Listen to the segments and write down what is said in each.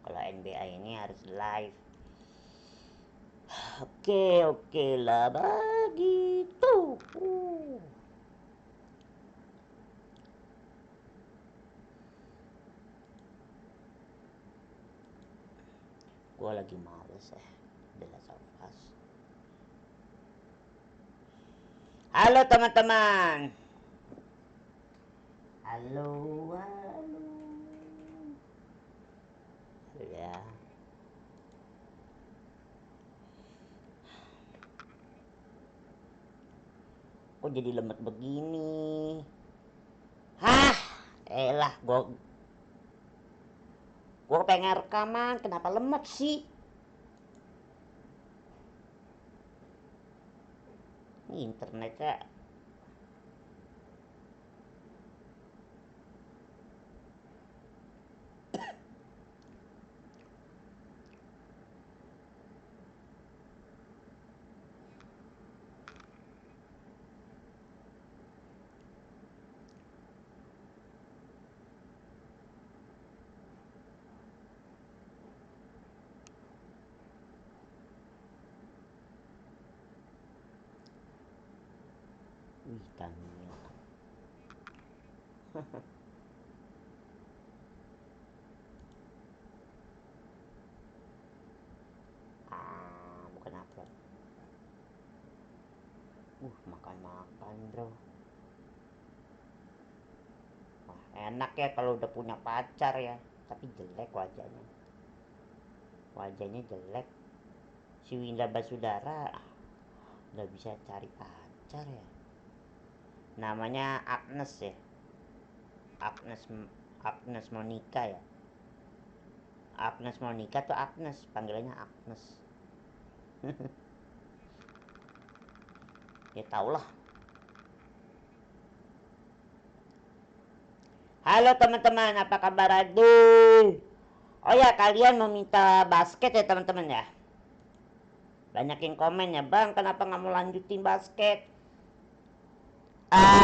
Kalau NBA ini harus live. Oke lah begitu. Gue lagi males ya The Last of Us. Halo teman-teman. Halo, halo. Ya. Kok jadi lemet begini? Hah, elah, gue pengen rekaman, kenapa lemet sih? Ini internetnya. Wih, Tamiya. Bukan upload. Makan-makan bro. Wah, enak ya kalau udah punya pacar ya. Tapi jelek wajahnya. Wajahnya jelek. Si Winda Basudara nggak bisa cari pacar ya. Namanya Agnes ya. Agnes Agnes Monica ya. Agnes Monica tuh Agnes, panggilannya Agnes. Ya tau lah. Halo teman-teman, apa kabar aduh? Oh ya, kalian mau minta basket ya teman-teman ya? Banyakin komen ya, bang kenapa nggak mau lanjutin basket?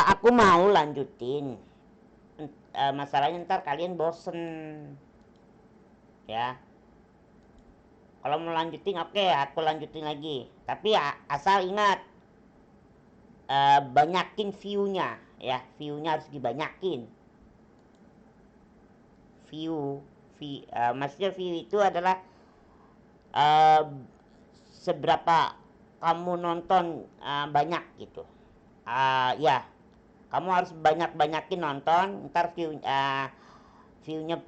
Aku mau lanjutin. Masalahnya ntar kalian bosen ya. Kalau mau lanjutin oke, aku lanjutin lagi. Tapi ya, asal ingat banyakin view-nya ya. View-nya harus dibanyakin. View, maksudnya view itu adalah uh, seberapa kamu nonton banyak gitu. Ya, kamu harus banyakin nonton, ntar view-nya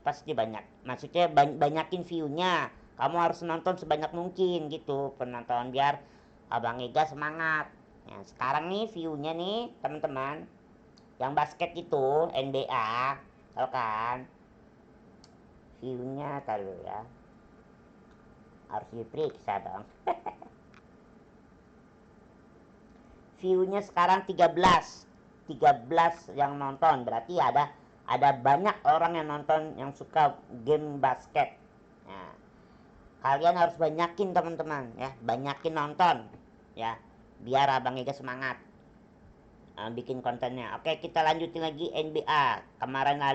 pasti banyak. Maksudnya banyakin view-nya. Kamu harus nonton sebanyak mungkin gitu penonton biar Abang Ega semangat. Nah, sekarang nih view-nya nih teman-teman, yang basket itu NBA, tau kan? View-nya taruh ya. Harus diperiksa dong. View-nya sekarang 13 yang nonton, berarti ada banyak orang yang nonton yang suka game basket. Nah, kalian harus banyakin teman-teman ya, banyakin nonton ya, biar Abang Ega semangat bikin kontennya. Oke, kita lanjutin lagi NBA. Kemarin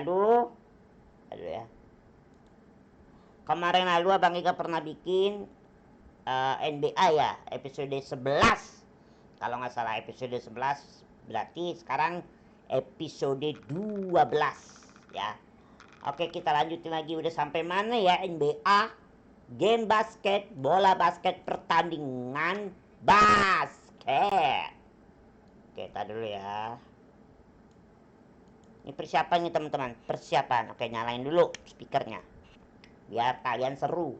lalu Abang Ega pernah bikin NBA ya, episode 11. Kalau nggak salah episode 11, berarti sekarang episode 12 ya. Oke, kita lanjutin lagi, udah sampai mana ya NBA? Game basket, bola basket, pertandingan basket. Oke, tar dulu ya. Ini persiapan nih teman-teman, persiapan. Oke, nyalain dulu speakernya biar kalian seru.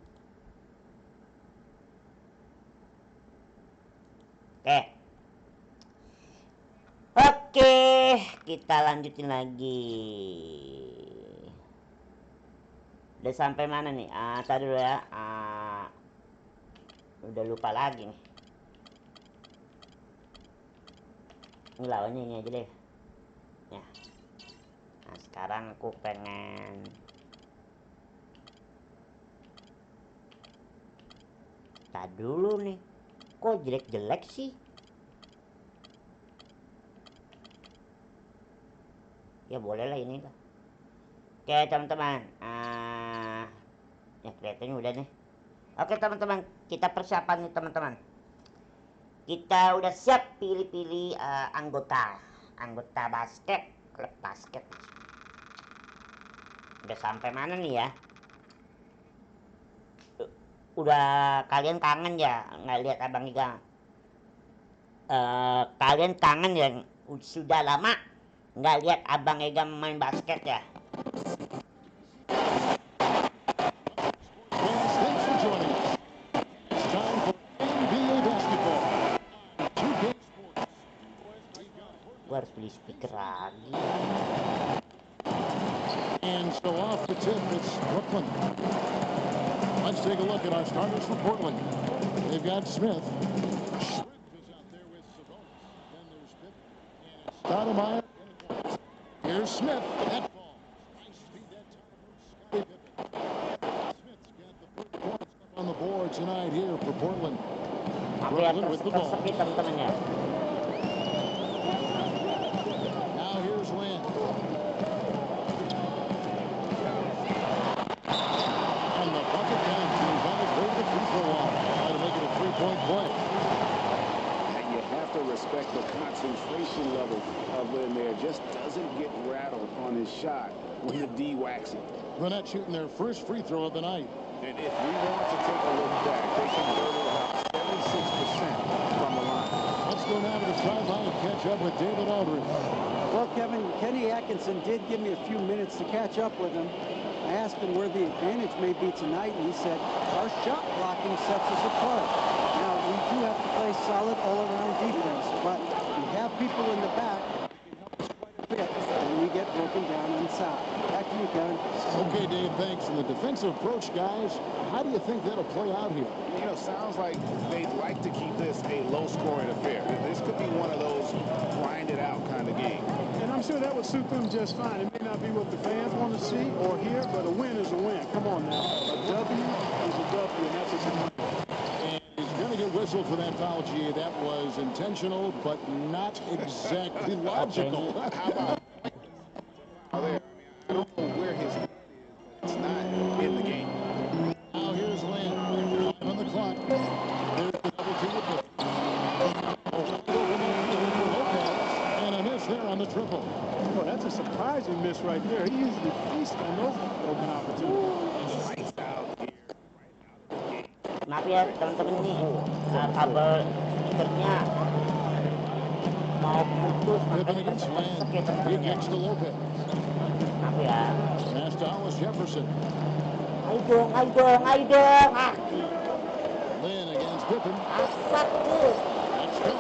Oke. Oke, kita lanjutin lagi. Udah sampai mana nih? Tadi dulu ya. Udah lupa lagi nih. Ini lawannya ini aja deh. Ya. Nah, sekarang aku pengen tadi dulu nih. Kok jelek-jelek sih? Ya boleh lah ini lah. Oke teman-teman. Ya kelihatannya udah nih. Oke teman-teman, kita persiapan nih teman-teman. Kita udah siap pilih-pilih anggota basket, klub basket. Udah sampai mana nih ya? Udah kalian kangen ya nggak lihat Abang Iga? Kalian kangen ya sudah lama nggak lihat Abang Ega main basket ya? Gua harus beli speaker lagi. And so off the tip, it's Brooklyn. Let's take a look at our starters for Portland. They've got Smith. Schmidt is out there with Sabonis. Then there's Pippen. And it's Stoudemire. Here's Smith. That falls. Nice speed that time from Scottie Pippen. Smith's got the 30 points up on the board tonight here for Portland. Brooklyn with the ball. Now here's Lynn. And the bucket comes. He's on his way to the free throw line. Try to make it a three-point play. And you have to respect the concentration level of Lynn there. Just doesn't get rattled on his shot when the D whacks it. The Nets shooting their first free throw of the night. And if we want to take a look back, they converted about 76% from the line. Let's go now to the sideline and catch up with David Aldridge. Well, Kevin, Kenny Atkinson did give me a few minutes to catch up with him. I asked him where the advantage may be tonight, and he said, our shot blocking sets us apart. Now, we do have to play solid all-around defense, but we have people in the back who can help us quite a bit when we get broken down inside. Back to you, Kevin. Okay, Dave, thanks. And the defensive approach, guys, how do you think that'll play out here? You know, sounds like they'd like to keep this a low-scoring affair. This could be one of those grind-it-out kind of games. And I'm sure that would suit them just fine. It may not be what the fans want to see or hear, but a win is a win. Come on now. A W is a W, and that's what you want. And he's going to get whistled for that foul, G. That was intentional, but not exactly logical. How about there? I don't know where his head is, but it's not in the game. Now here's Lynn. Time on the clock. There's the double team with Pippen. And a miss there on the triple. Oh, that's a surprising miss right there. He usually feasts on those open opportunities. Lights out here. Maaf ya teman-teman nih, kabel speakernya mau putus Pippen makanya against Lynn. tersesat ya He teman-teman ya. gets to Lopez. Maaf ya. Pass to Hollis Jefferson. Ayo dong, ayo dong, ayo dong. Lynn against Pippen. Asap tuh. Let's go.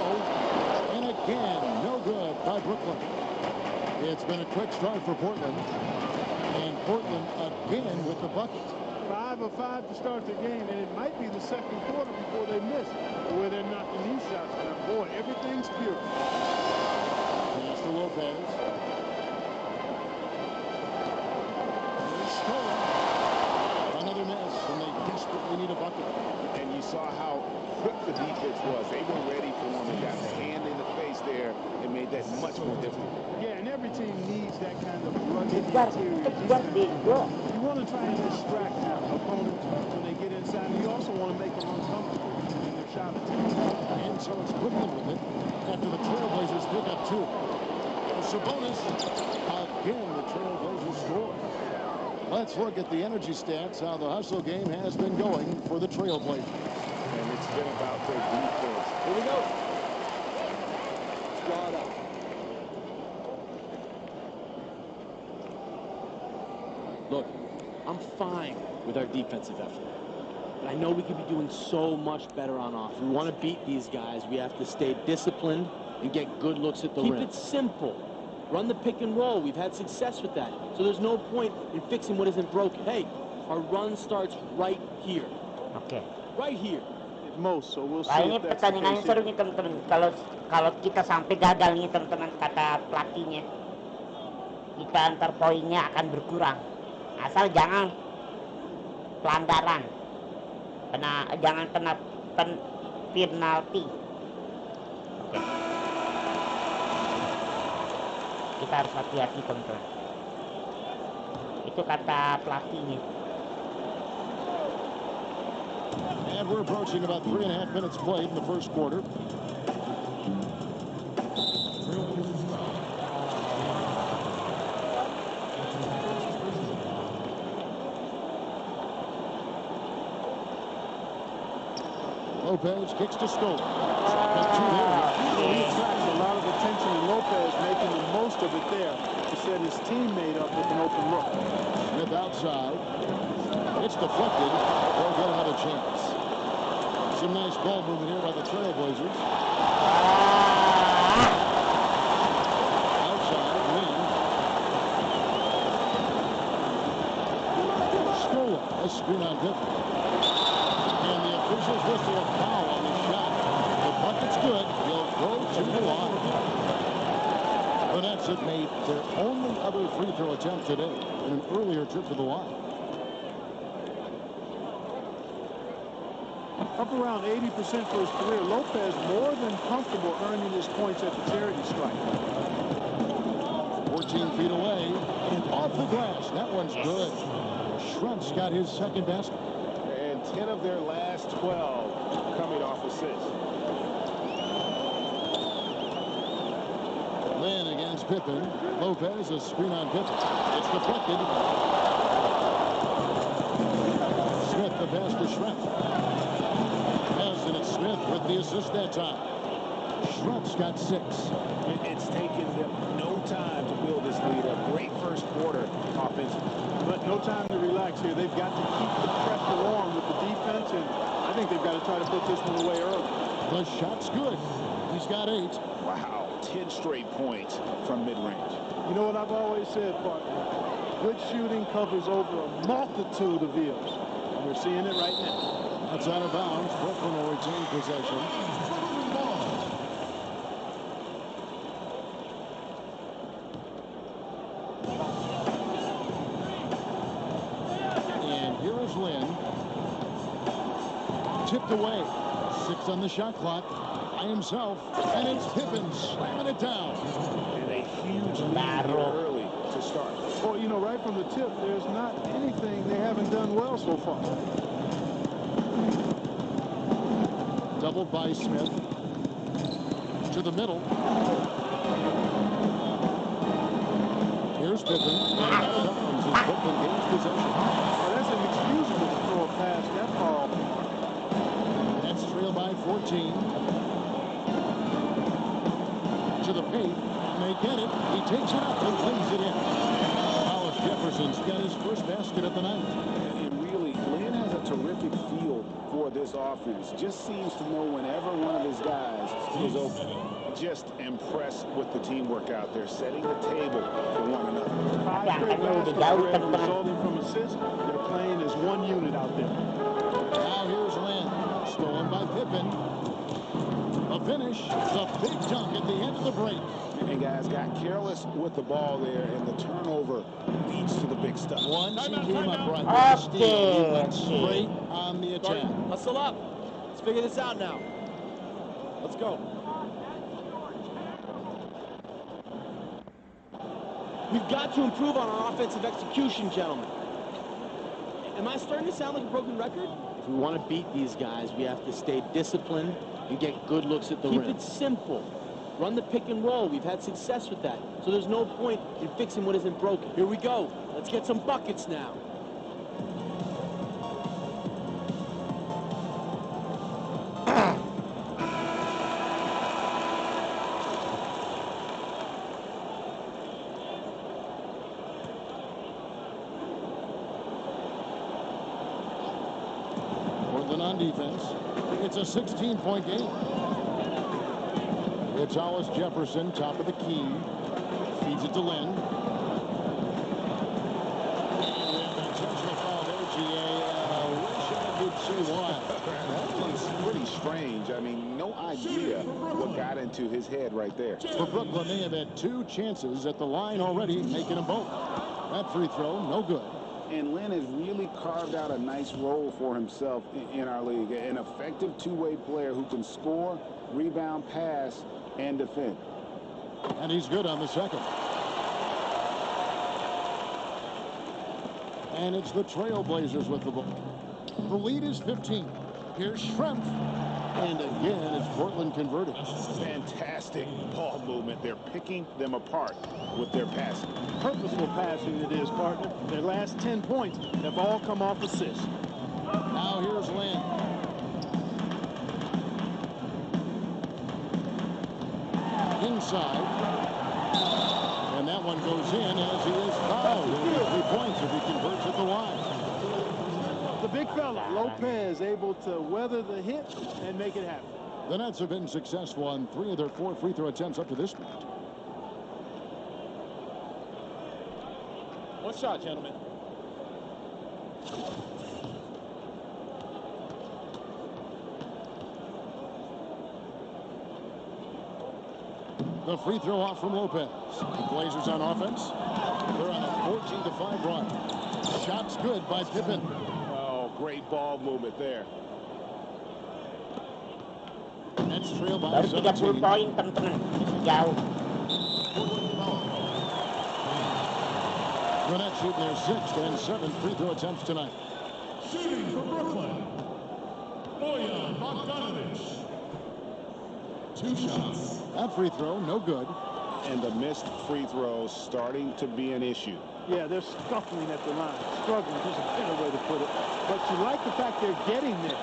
And again, no good by Brooklyn. It's been a quick start for Portland. And Portland again with the bucket. 5 of 5 to start the game, and it might be the second quarter before they miss, where they're knocking these shots down. Boy, everything's pure. Pass to Lopez. Here's Stolen. Another miss, and they desperately need a bucket. And you saw how quick the defense was. They were ready for him. They got the hand in the face there and made that much more difficult. Yeah, and every team needs that kind of rugged Kejar, interior kejar defense. bego. You want to try and distract your opponent when they get inside. And you also want to make them uncomfortable in their shot attempts. And so it's Brooklyn with it after the Trailblazers pick up two. Sabonis. Again, the Trailblazers score. Let's look at the energy stats, how the hustle game has been going for the Trailblazers. And it's been about their defense. Here we go. Draw it up. Look, I'm fine with our defensive effort. But I know we could be doing so much better on offense. If we want to beat these guys, we have to stay disciplined and get good looks at the rim. Keep it simple. Run the pick and roll. We've had success with that. So there's no point in fixing what isn't broken. Hey, our run starts right here. Oke. Right here. At most, so we'll see Wah, ini if that's the pertandingannya case seru here. nih teman-teman. Kalau kita sampai gagal nih teman-teman, kata pelatihnya, kita antar poinnya akan berkurang. Asal jangan pelanggaran, jangan kena penalti. Oke. Kita harus hati-hati teman-teman. Itu kata pelatihnya. And we're approaching about 3.5 minutes played in the first quarter. Lopez kicks to Stoll. He attracts a lot of attention, and Lopez making the most of it there to set his teammate up with an open look. Smith outside. It's deflected. They'll get another chance. Some nice ball movement here by the Trailblazers. Outside, Lynn. Stoll, a screen on Pippen. And the officials whistle a foul on the shot. The bucket's good. He'll go to the line. The Nets have made their only other free throw attempt today in an earlier trip to the line. Up around 80% for his career, Lopez more than comfortable earning his points at the charity stripe. 14 feet away and off the glass. That one's good. Schrump's got his second basket. And 10 of their last 12 coming off assists. Lynn against Pippen. Lopez, a screen on Pippen. It's deflected. Smith, the pass to Schrumpf. And it's Smith with the assist that time. Schrumpf's got 6. It's taken them no time to build this lead. A great first quarter offensively. But no time to relax here. They've got to keep the pressure on with the defense, and I think they've got to try to put this one away early. The shot's good. He's got 8. Wow, 10 straight points from mid-range. You know what I've always said, partner? Good shooting covers over a multitude of ills, and we're seeing it right now. That's out of bounds. Brooklyn will retain possession. And here is Lynn. Tipped away. 6 on the shot clock. By himself. And it's Pippen slamming it down. And a huge lead here early to start. Well, you know, right from the tip, there's not anything they haven't done well so far. Doubled by Smith. To the middle. Here's Pippen. And Adams as Brooklyn gains possession. Well, that's inexcusable to throw a pass that far. Nets trail by 14. To the paint. And they get it. He takes it up and lays it in. Hollis Jefferson's got his first basket of the night. And really, Lynn has a terrific feel for this offense. Just seems to know whenever one of his guys is open. Just impressed with the teamwork out there, setting the table for one another. 5 straight baskets resulting from assists. They're playing as one unit out there. Now here's Lynn. Stolen by Pippen. A finish. The big dunk at the end of the break. And guys got careless with the ball there, and the turnover leads to the big stuff. Once he came up right with the Okay, steal, he went okay. straight on the attack. Hustle up. Let's figure this out now. Let's go. We've got to improve on our offensive execution, gentlemen. Am I starting to sound like a broken record? If we want to beat these guys, we have to stay disciplined and get good looks at the rim. Keep it simple. Run the pick and roll. We've had success with that. So there's no point in fixing what isn't broken. Here we go. Let's get some buckets now. Portland on defense. It's a 16-point game. It's Hollis Jefferson, top of the key. Feeds it to Lynn. And intentional foul there, GA. Wish I did say why. That one's pretty strange. I mean, no idea what got into his head right there. For Brooklyn, they have had 2 chances at the line already, making them both. That free throw, no good. And Lynn has really carved out a nice role for himself in our league. An effective two-way player who can score, rebound, pass, and defend. And he's good on the second. And it's the Trailblazers with the ball. The lead is 15. Here's Schrempf. And again, it's Portland converted. Fantastic ball movement. They're picking them apart with their passing. Purposeful passing it is, partner. Their last 10 points have all come off assists. Now here's Lynn. Inside. And that one goes in as he is fouled. He'll get 3 points if he converts at the line. The big fella, Lopez, able to weather the hit and make it happen. The Nets have been successful on 3 of their 4 free throw attempts up to this point. One shot, gentlemen. The free throw off from Lopez. The Blazers on offense. They're on a 14-5 run. Shot's good by Pippen. Oh, great ball movement there. Nets trail by Baru 30 17. poin, teman-teman. Jauh. The Nets shooting their 6th and 7th free throw attempts tonight. Shooting for Brooklyn, Bojan Bogdanovic. 2 shots. That free throw, no good. And the missed free throws starting to be an issue. Yeah, they're scuffling at the line. Struggling is a better way to put it. But you like the fact they're getting there.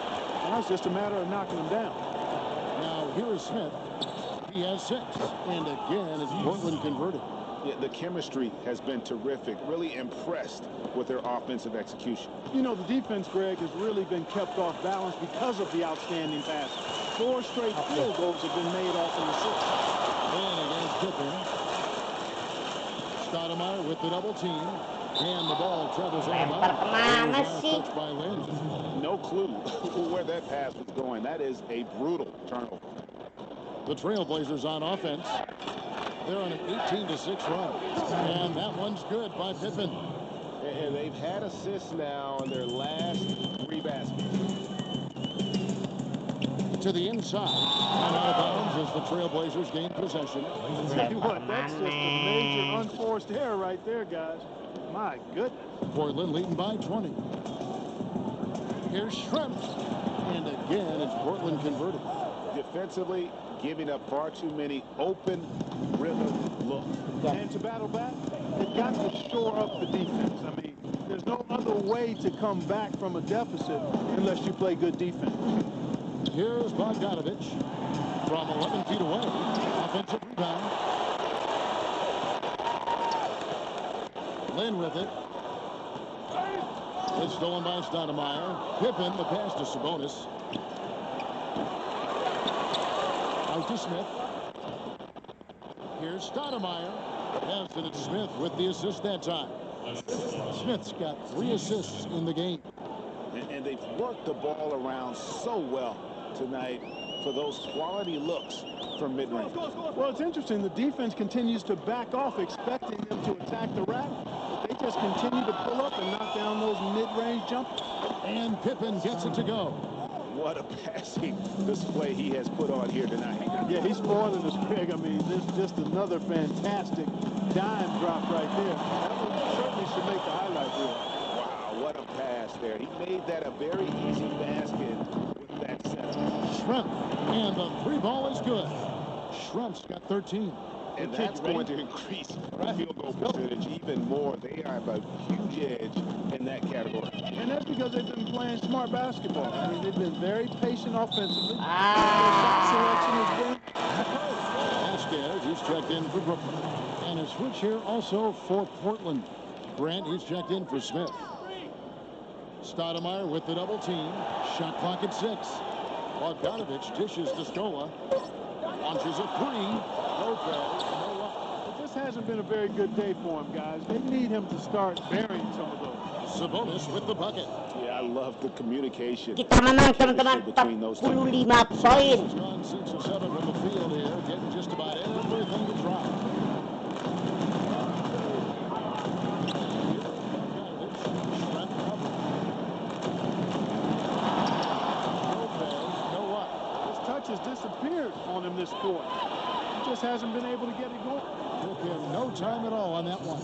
Now it's just a matter of knocking them down. Now here is Smith. He has 6. And again, it's Portland converted. Yeah, the chemistry has been terrific. Really impressed with their offensive execution. You know, the defense, Greg, has really been kept off balance because of the outstanding pass. 4 straight field goals have been made off an assist. And against Pippen. Stoudemire with the double team. And the ball travels on the Lempar kemana sih? touched by Lynn. No clue where that pass was going. That is a brutal turnover. The Trailblazers on offense. They're on an 18-6 run. And that one's good by Pippen. And they've had assists now on their last 3 baskets. To the inside. And out of bounds as the Trailblazers gain possession. Tell you what, that's just a major unforced error right there, guys. My goodness. Portland leading by 20. Here's Schrempf. And again, it's Portland converted. Defensively, giving up far too many open rhythm looks. And to battle back, they've got to shore up the defense. I mean, there's no other way to come back from a deficit unless you play good defense. Here's Bogdanovic from 11 feet away. Offensive rebound. Lynn with it. It's stolen by Stoudemire. Pippen, the pass to Sabonis. Out to Smith. Here's Stoudemire. Yes, and it's Smith with the assist that time. Smith's got 3 assists in the game. And they've worked the ball around so well tonight for those quality looks from mid-range. Well, it's interesting. The defense continues to back off, expecting them to attack the rack. But they just continue to pull up and knock down those mid-range jumpers. And Pippen gets it to go. What a passing display he has put on here tonight. Yeah, he's spoiling us, Greg. I mean, this is just another fantastic dime drop right there. That one certainly should make the highlight reel. Wow, what a pass there. He made that a very easy basket with that center. Schrempf, and the 3 ball is good. Schrempf's got 13. And that's going to increase field goal percentage even more. They have a huge edge in that category. And that's because they've been playing smart basketball. I mean, they've been very patient offensively. Ah. Their shot selection has been Vasquez, he's checked in for Brooklyn. And a switch here also for Portland. Grant, he's checked in for Smith. Stoudemire with the double team. Shot clock at 6. Bogdanovic dishes to Scola. Launches a 3. Lopez, no luck. It just hasn't been a very good day for him, guys. They need him to start burying some of those. Sabonis with the bucket. Yeah, I love the communication Kita menang, teman-teman. between those two. 45 poin. He's gone 6 or 7 from the field here, getting just about everything to drop. Has disappeared on him this quarter. He just hasn't been able to get it going. Took him no time at all on that one.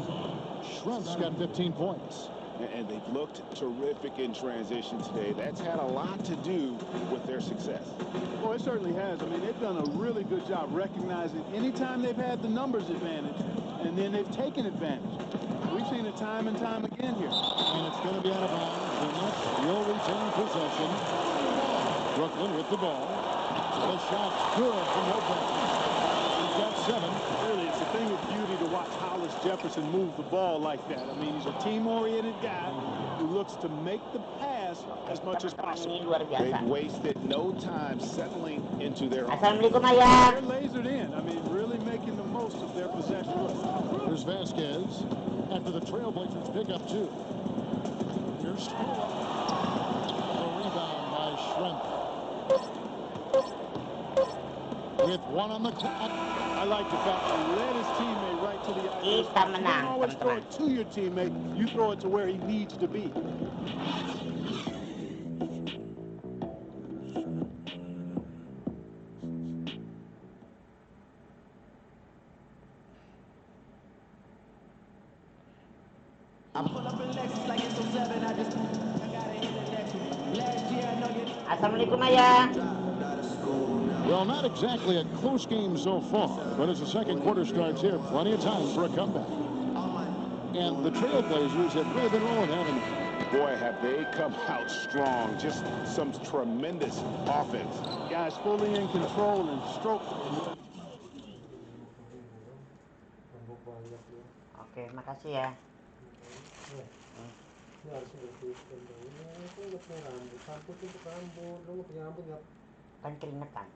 Schrempf's got 15 points. and they've looked terrific in transition today. That's had a lot to do with their success. Well, it certainly has. I mean, they've done a really good job recognizing anytime they've had the numbers advantage, and then they've taken advantage. We've seen it time and time again here. And it's going to be out of bounds. The Nets will retain possession. Brooklyn with the ball. The shot's good from Oakland. He's got 7. Really, it's a thing of beauty to watch Hollis Jefferson move the ball like that. I mean, he's a team-oriented guy who looks to make the pass as much as possible. Ini luar They've biasa. wasted no time settling into their Assalamualaikum They're ayah. lasered in. I mean, really making the most of their possession. Here's Vasquez. After the Trailblazers pick up 2. Here's Stroll. A rebound by Schrempf. With 1 on the clock. I like the fact that he led his teammate right to the Kita idea. You don't menang, always throw teman-teman. it to your teammate. You throw it to where he needs to be. Assalamualaikum ayah. Well, not exactly a close game so far, but as the second quarter starts here, plenty of time for a comeback. And the Trailblazers have really been rolling, haven't they? Boy, have they come out strong. Just some tremendous offense. Guys fully in control and stroke. Oke, makasih ya. Kan keringetan.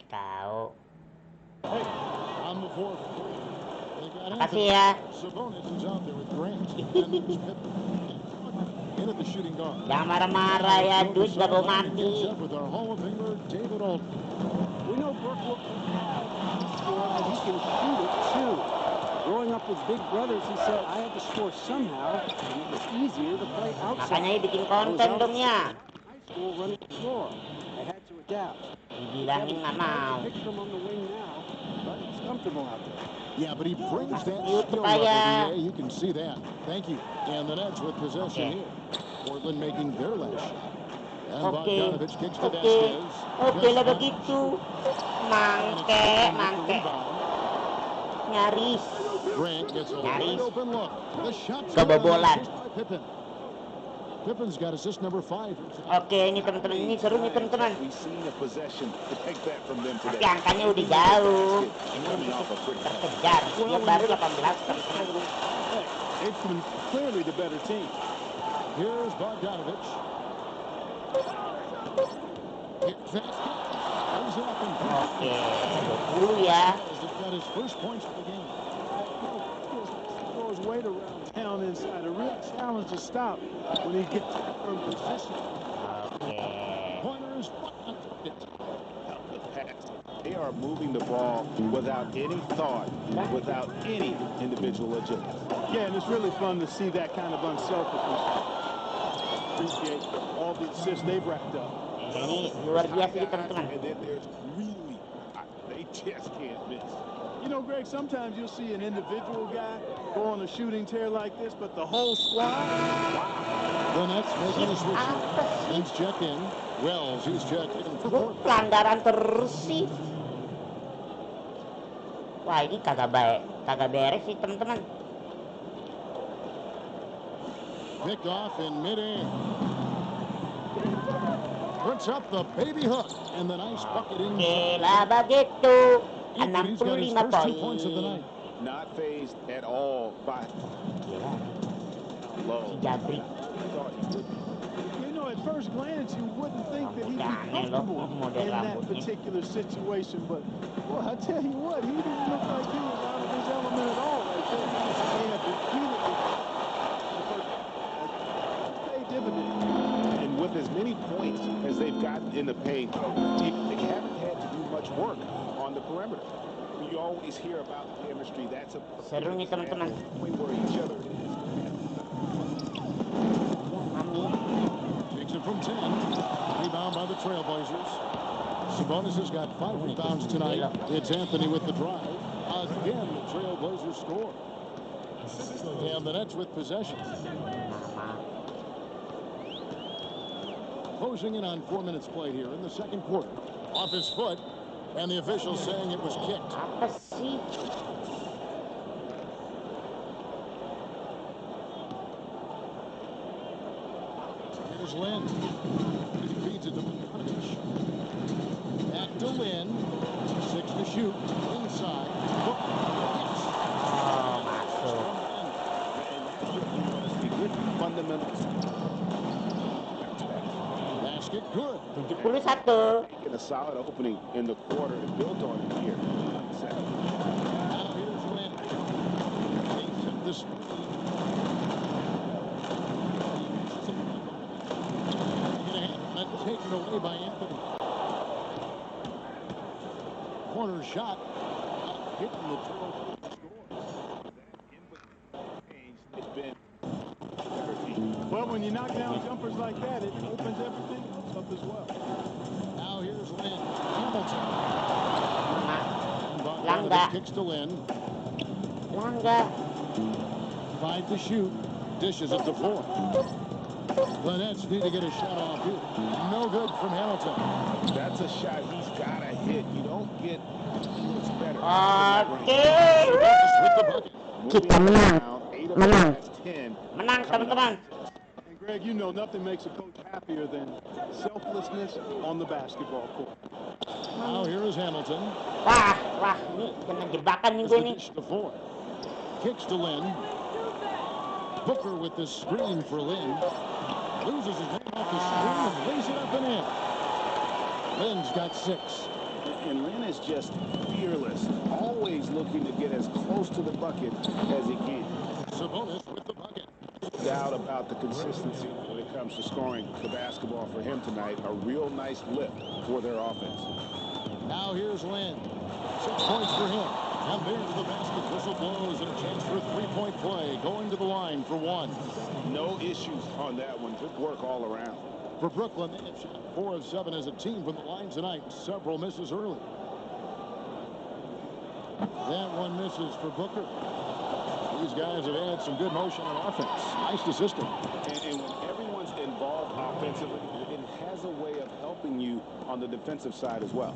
Tahu. Hey, on the board. They got Makasih ya. Sabonis is out there with Grant. And there's Pippen. Into the shooting guard. Jangan marah-marah ya, duit gak mau Catch mati. up with our Hall of Famer, David Alton. We know Brooke looks score, and he can shoot it too. Growing up with big brothers, he said, I had to score somehow, and it was easier to play outside. Makanya bikin konten dong ya. High school running the floor. They had to adapt. Dibilangin nggak mau. Pick from on the wing now, but it's comfortable out there. Yeah, but he brings that YouTube skill level, aja. DA. You can see that. Thank you. And the Nets with possession Okay. here. Portland making their last shot. And Oke, Bogdanovich kicks to oke, Vasquez. oke lah Just begitu. And it's Mangke, Portland with the mangke, rebound. nyaris. Grant gets a wide Nyaris. open look. The shot's Kebobolan. good. By Pippen. Pippen's got assist number 5. Oke, ini teman-teman, ini seru nih teman-teman. We've seen a possession to take that from them Tapi today. angkanya udah jauh. Ini Coming off a pretty terkejar. Dia baru 18 teman-teman. Hey, it's been clearly the better team. Here's Bogdanovich. Here's Vasquez. Comes up and Oke, 20 ya. He's got his first points of the game. Throws weight around town inside. A real challenge to stop when he gets from position. Oke. Pointers. the pass. They are moving the ball without any thought, without any individual agility. Yeah, and it's really fun to see that kind of unselfishness. Appreciate all the assists they've racked up. Ini luar biasa nih teman-teman. And then there's really, they just can't miss. You know, Greg, sometimes you'll see an individual guy go on a shooting tear like this, but the whole squad. The Nets making a switch here. He's checked in. Wells, he's checked in for Portland. Pelanggaran terus sih. Wah, ini kagak baik, kagak beres sih teman-teman. Picked off in midair. Puts up the baby hook and the nice bucket in. Oke lah begitu. He's got his 65 first 2 poin. points of the night. Not phased at all by Gila, low. si Jabri. Thought he would be. You know, at first glance, you wouldn't think that he'd be comfortable in that particular situation, but, well, I tell you what, he didn't look like he was out of his element at all right there. They have repeatedly paid dividends. And with as many points as they've gotten in the paint, they haven't had to do much work on the perimeter. You always hear about the chemistry. That's a Seru nih teman-teman. point where each other is. Takes it from 10. Rebound by the Trailblazers. Sabonis has got 5 rebounds tonight. It's Anthony with the drive. Again, the Trailblazers score. And the Nets with possession. Closing in on 4 minutes played here in the second quarter. Off his foot, and the official saying it was kicked. Apa sih? Here's Lynn. He feeds it to Bogdanovich. Back to Lynn. 6 to shoot. Inside. Oh, masuk. Fundamentals. Basket good. 71. Get a solid opening in the quarter and built on it here. Now here's Lynn. They set the screen. Taken away by Anthony. Corner shot. Hitting the score. Well, when you knock down jumpers like that, it opens everything else up as well. Now here's Lynn. Hamilton. Langga. Kicks to Lynn. Langga. 5 to shoot. Dishes it to 4. The Nets need to get a shot off here. No good from Hamilton. That's a shot he's got to hit. You don't get much better. Okay. With the bucket. Kita menang. Menang. 10. Menang, teman-teman. And Greg, you know nothing makes a coach happier than selflessness on the basketball court. Now here is Hamilton. Wah, ini kena jebakan minggu ini. Dish to 4. Kicks to Lynn. Booker with the screen for Lynn. Loses his man off the screen and lays it up and in. Lynn's got 6. And Lynn is just fearless, always looking to get as close to the bucket as he can. Sabonis with the bucket. Doubt about the consistency when it comes to scoring the basketball for him tonight. A real nice lift for their offense. Now here's Lynn. 6 points for him. And there's the basket. Whistle blows and a chance for a 3-point play. Going to the line for 1. No issues on that one. Good work all around. For Brooklyn, they have shot 4 of 7 as a team from the line tonight. Several misses early. That one misses for Booker. These guys have had some good motion on offense. Nice to system. And when everyone's involved offensively, it has a way of helping you on the defensive side as well.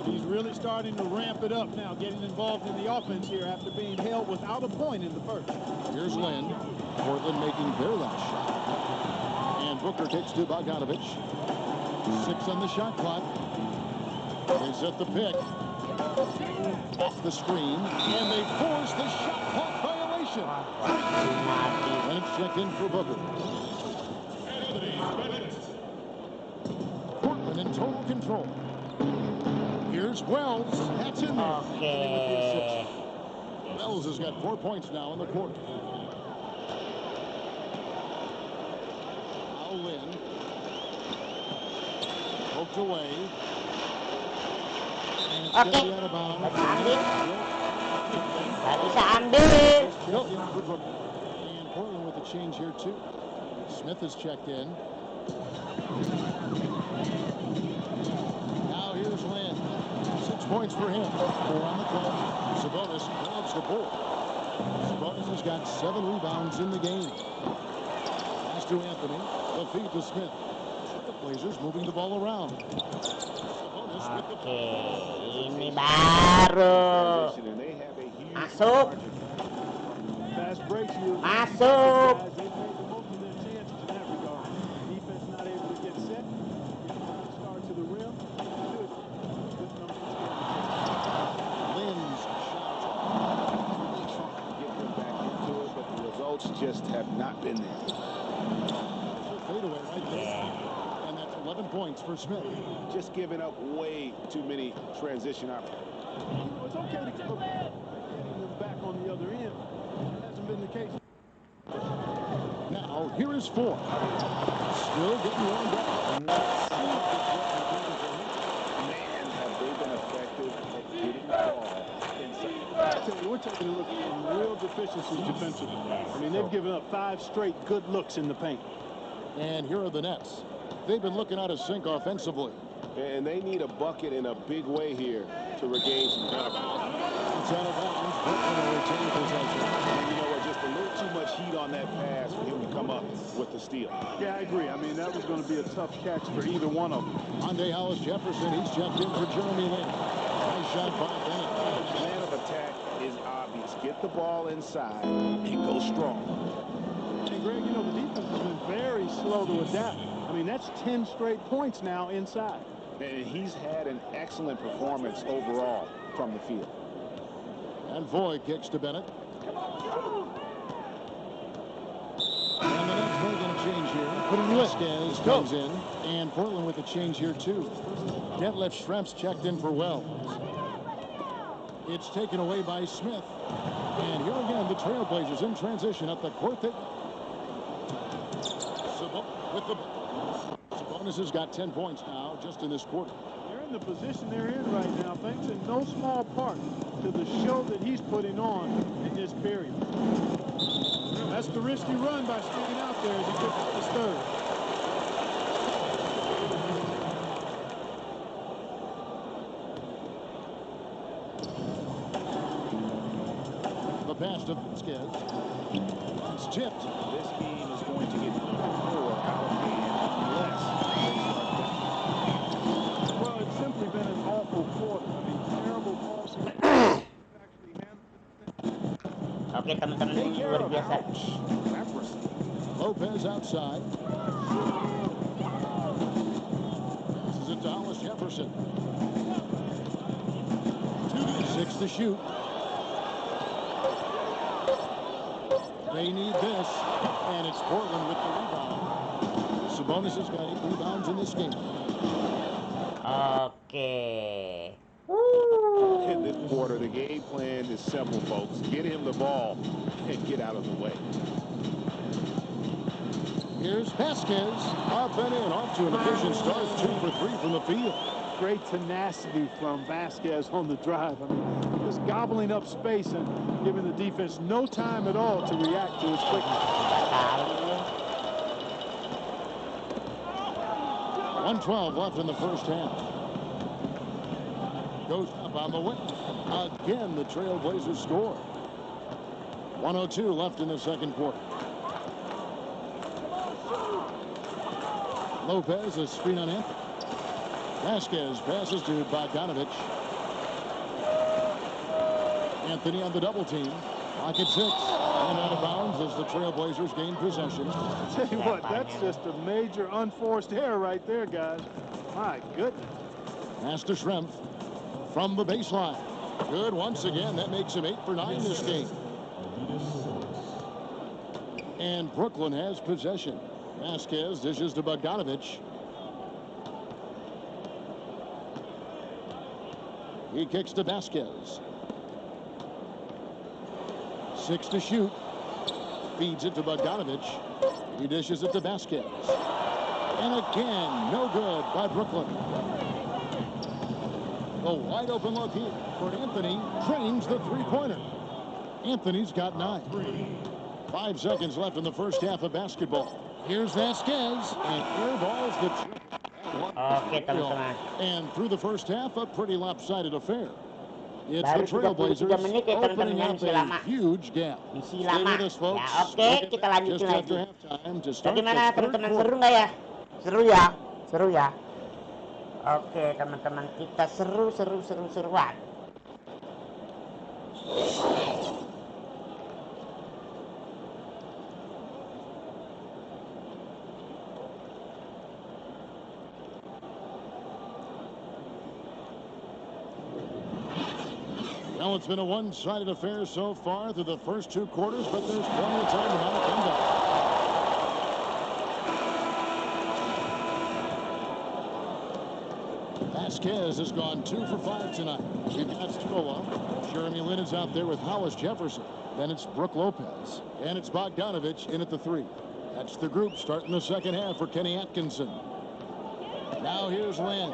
He's really starting to ramp it up now, getting involved in the offense here after being held without a point in the first. Here's Lynn. Portland making their last shot. And Booker kicks to Bogdanovich. 6 on the shot clock. They set the pick. Off the screen. And they force the shot clock violation. And it's checked in for Booker. Portland in total control. Here's Wells. That's in there. Okay. Wells has got 4 points now in the quarter. Now Lynn. Poked away. And it's Okay. gonna be out of bounds. Gak bisa ambil. Gak bisa ambil. Still in for Booker. And Portland with a change here too. Smith is checked in. Now here's Lynn. 6 points for him. 4 on the clock. Sabonis grabs the ball. Sabonis has got 7 rebounds in the game. Pass to Anthony. The feed to Smith. The Blazers moving the ball around. Sabonis with the Oke, ini baru. And they have a huge Masuk. margin. Fast breaks you. Masuk. Guys, they made the most of their chances in that regard. Defense not able to get set. Start to the rim. Good. Good number. Lynn's shot. Really trying to get them back into it, but the results just have not been there. Fadeaway right there. And that's 11 points for Smith. Just giving up way too many transition opportunities. You know, it's okay to keep getting them back on the other end. Hasn't been the case. Now, here is 4. Still getting warmed up. Man, have they been effective at getting the ball inside. I tell you, we're taking a look at some real deficiencies defensively. I mean, they've given up 5 straight good looks in the paint. And here are the Nets. They've been looking out of sync offensively. And they need a bucket in a big way here to regain some confidence. It's out of bounds. Brooklyn will retain possession. And you know what? Just a little too much heat on that pass for him to come up with the steal. Yeah, I agree. I mean, that was going to be a tough catch for either one of them. Andre Hollis Jefferson, he's checked in for Jeremy Lin. Nice shot by Bennett. The plan of attack is obvious. Get the ball inside and go strong. And Greg, you know, the defense has been very slow to adapt. I mean, that's 10 straight points now inside. And he's had an excellent performance overall from the field. And Foy kicks to Bennett. And the Nets making a change here. Vasquez comes in. And Portland with a change here, too. Detlef Schrempf's checked in for Wells. It's taken away by Smith. And here again, the Trailblazers in transition up the court. With the Sabonis has got 10 points now just in this quarter. They're in the position they're in right now, thanks in no small part to the show that he's putting on in this period. That's the risky run by sticking out there as he gets the third. The pass to Vasquez. It's tipped. This game is going to get number 4 out of hand unless they start. Well, it's simply been an awful quarter. I mean, terrible passing. Oke teman-teman, luar biasa. Lopez outside. This is it to Hollis Jefferson. 6 to shoot. They need this, and it's Portland with the rebound. Sabonis has got 8 rebounds in this game. Oke. In this quarter, the game plan is simple, folks. Get him the ball and get out of the way. Here's Vasquez. Up and in, off to an efficient start. 2 for 3 from the field. Great tenacity from Vasquez on the drive. I mean, just gobbling up space and giving the defense no time at all to react to his quickness. 1:12 left in the first half. Goes up on the wing. Again, the Trailblazers score. 1:02 left in the second quarter. Lopez, a screen on Anthony. Vasquez passes to Bogdanovich. Anthony on the double team. Clock at 6. And out of bounds as the Trailblazers gain possession. I'll tell you what, that's just a major unforced error right there, guys. My goodness. Pass to Schrempf from the baseline. Good once again. That makes him 8 for 9 this game. And Brooklyn has possession. Vasquez dishes to Bogdanovich. He kicks to Vasquez. 6 to shoot. Feeds it to Bogdanovich. He dishes it to Vasquez. And again, no good by Brooklyn. A wide open look here for Anthony. Drains the three-pointer. Anthony's got 9. 5 seconds left in the first half of basketball. Here's Vasquez. And airballs the chip. Oke teman-teman. And through the first half, a pretty lopsided affair. It's Baru the Trailblazers 33 menit ya opening teman-teman, up misi lama. a huge gap. Misi Stay lama. with us, folks. Ya, oke, kita lanjutin Just after lagi. halftime to start Bagaimana the third teman-teman, quarter. seru nggak ya? Seru ya? Seru ya? Oke teman-teman, kita seruan. Well, it's been a one-sided affair so far through the first 2 quarters, but there's plenty of time to have a comeback. Vasquez has gone 2 for 5 tonight. We've got Strolla. Jeremy Lin is out there with Hollis Jefferson. Then it's Brook Lopez. And it's Bogdanovich in at the 3. That's the group starting the second half for Kenny Atkinson. Now here's Lin.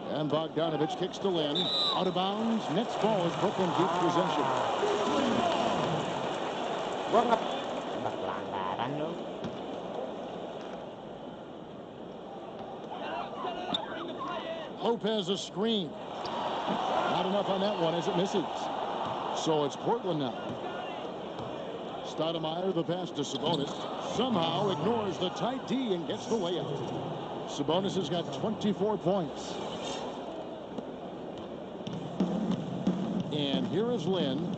And Bogdanovich kicks to Lin. Out of bounds. Next ball as Brooklyn keeps possession. Gua nggak pelanggaran lu. Lopez a screen. Not enough on that one as it misses. So it's Portland now. Stoudemire, the pass to Sabonis. Somehow ignores the tight D and gets the layup. Sabonis has got 24 points. And here is Lynn.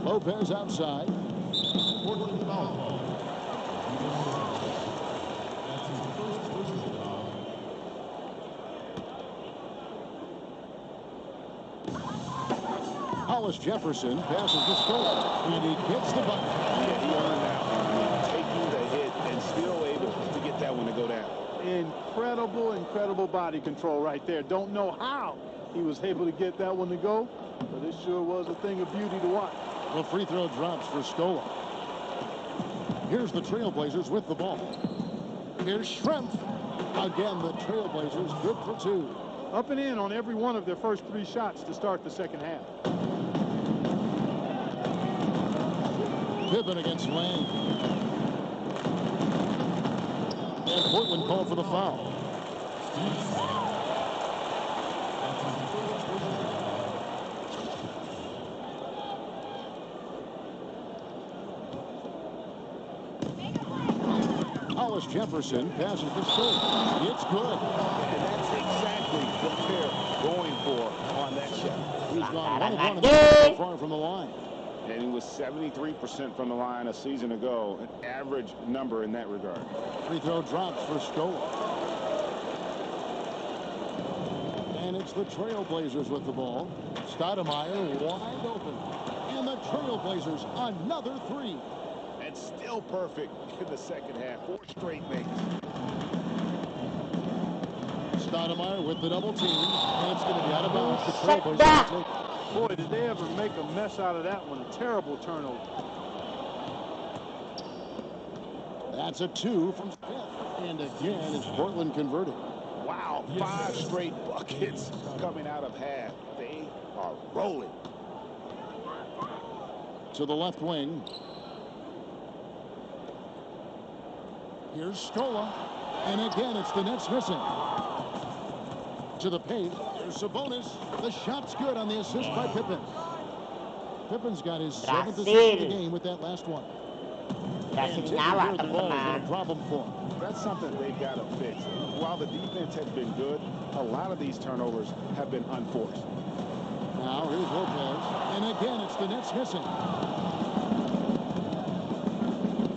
Lopez outside. Portland foul ball. That's his first personal foul. Hollis Jefferson passes the score. And he gets the bucket. Yeah, he earned that one. Taking the hit and still able to get that one to go down. Incredible body control right there. Don't know how he was able to get that one to go, but it sure was a thing of beauty to watch. The free throw drops for Scola. Here's the Trailblazers with the ball. Here's Schrempf. Again, the Trailblazers good for two. Up and in on every one of their first 3 shots to start the second half. Pippen against Lang. And Portland called for the foul. Hollis Jefferson passes the score. It's good. And that's exactly what they're going for on that shot. He's gone 1 of 1 so far from the line. And he was 73% from the line a season ago, an average number in that regard. Free throw drops for Scola. And it's the Trailblazers with the ball. Stoudemire wide open. And the Trailblazers another 3. And still perfect in the second half. 4 straight makes. Stoudemire with the double team. And it's going to be out of bounds. The Shut Trailblazers that. take it. Boy, did they ever make a mess out of that one. A terrible turnover. That's a 2 from Smith. And again, it's Portland converting. Wow, 5 straight buckets coming out of half. They are rolling. To the left wing. Here's Scola. And again, it's the Nets missing. To the paint. There's Sabonis. The shot's good on the assist by Pippen. Pippen's got his 7th assist of the game with that last one. And taking care of the ball has been a problem for him. That's something they've got to fix. While the defense has been good, a lot of these turnovers have been unforced. Now here's Lopez. And again, it's the Nets missing.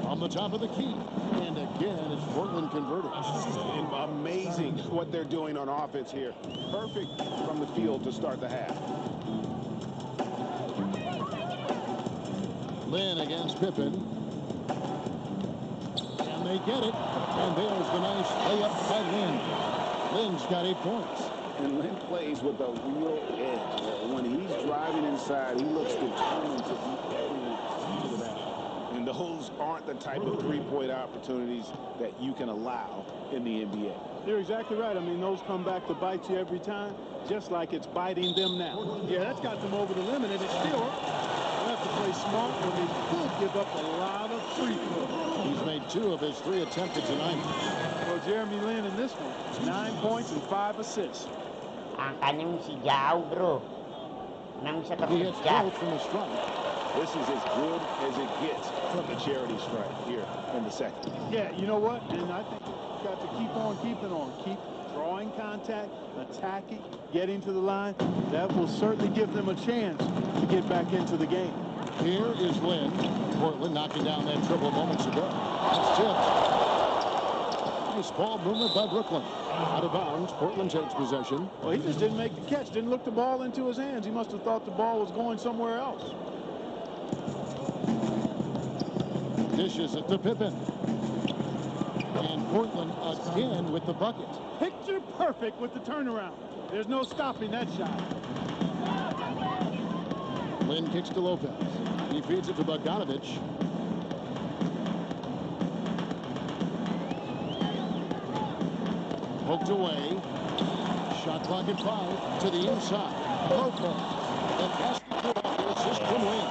From the top of the key. And again, it's Portland converted. Amazing what they're doing on offense here. Perfect from the field to start the half. Lynn against Pippen. And they get it. And there's the nice layup by Lynn. Lynn's got 8 points. And Lynn plays with a real edge. When he's driving inside, he looks determined to beat everyone to the basket. And those aren't the type of three-point opportunities that you can allow in the NBA. You're exactly right. I mean, those come back to bite you every time, just like it's biting them now. Yeah, that's got them over the limit, and it's still, they'll have to play smart, or they could give up a lot of free throws. He's made 2 of his 3 attempted tonight. Well, Jeremy Lin in this one, 9 points and 5 assists. Ang kanyang si Jao, bro. Nang sa He hits kapitya. both from the strike. This is as good as it gets from the charity strike here in the second. Yeah, you know what? And I think you've got to keep on keeping on. Keep drawing contact, attacking, getting to the line. That will certainly give them a chance to get back into the game. Here is Lynn. Portland knocking down that triple moments ago. That's tipped. Nice ball movement by Brooklyn. Out of bounds. Portland takes possession. Well, he just didn't make the catch. Didn't look the ball into his hands. He must have thought the ball was going somewhere else. Dishes it to Pippen. And Portland again with the bucket. Picture perfect with the turnaround. There's no stopping that shot. Lynn kicks to Lopez. He feeds it to Bogdanovich. Poked away. Shot clock at 5 to the inside. Lopez. The pass to the assist from Lynn.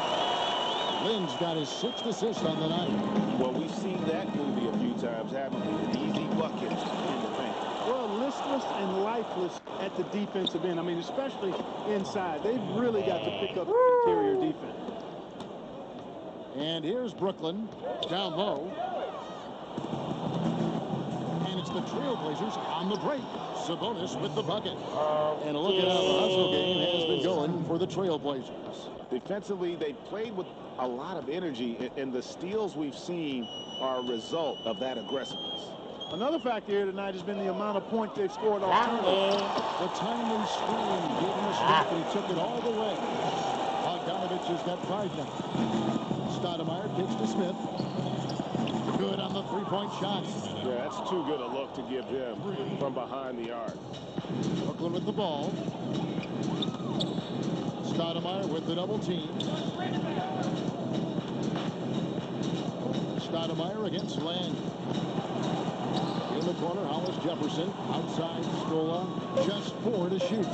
Lynn's got his 6th assist on the night. Well, we've seen that movie a few times, haven't we? With easy buckets in the paint. Well, listless and lifeless at the defensive end. I mean, especially inside. They've really got to pick up the interior defense. And here's Brooklyn down low. And it's the Trailblazers on the break. Sabonis with the bucket. And look at how the hustle game has been going for the Trailblazers. Defensively, they played with a lot of energy, and the steals we've seen are a result of that aggressiveness. Another factor here tonight has been the amount of points they've scored off turnovers. The timely screen gave him a stop, and he took it all the way. Bogdanovich has got 5 now. Stoudemire kicks to Smith. Good on the three-point shot. Yeah, that's too good a look to give him from behind the arc. Brooklyn with the ball. Stoudemire with the double team. Stoudemire against Land. In the corner, Hollis Jefferson. Outside, Scola. Just 4 to shoot.